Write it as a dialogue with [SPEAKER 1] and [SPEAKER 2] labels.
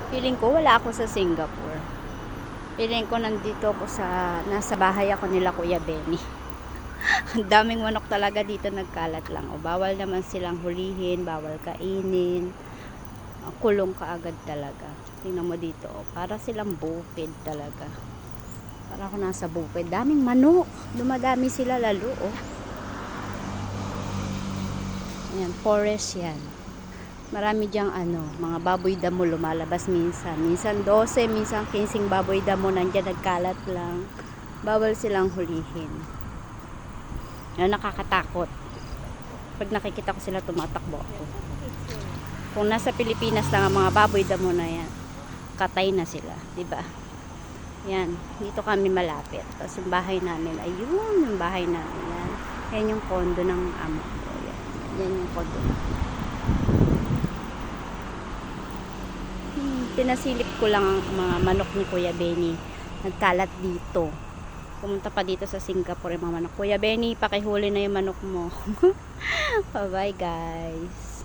[SPEAKER 1] Feeling ko wala ako sa Singapore. Feeling ko nandito ako nasa bahay ako nila Kuya Benny. Ang daming manok talaga dito, nagkalat lang. O bawal naman silang hulihin, bawal kainin. Kulong kaagad talaga. Tingnan mo dito, oh, para silang bukid talaga. Para ako nasa bukid. Daming manok. Dumadami sila lalo, oh. Ayan, forest yan. Marami diyang mga baboy damo lumalabas minsan. Minsan 12, minsan 15 baboy damo nandiyan nagkalat lang. Bawal silang hulihin. Yan, nakakatakot. Pag nakikita ko sila, tumatakbo ako. Kung nasa Pilipinas lang ang mga baboy damo na yan, katay na sila, 'di ba? Yan, dito kami malapit. Tapos yung bahay namin, ayun, yung bahay namin yan. Yan yung kondo ng amo ko. Yan yung kondo. Pinasilip ko lang ang mga manok ni Kuya Benny. Nagkalat dito. Pumunta pa dito sa Singapore yung mga manok. Kuya Benny, pakihuli na yung manok mo. Bye bye guys.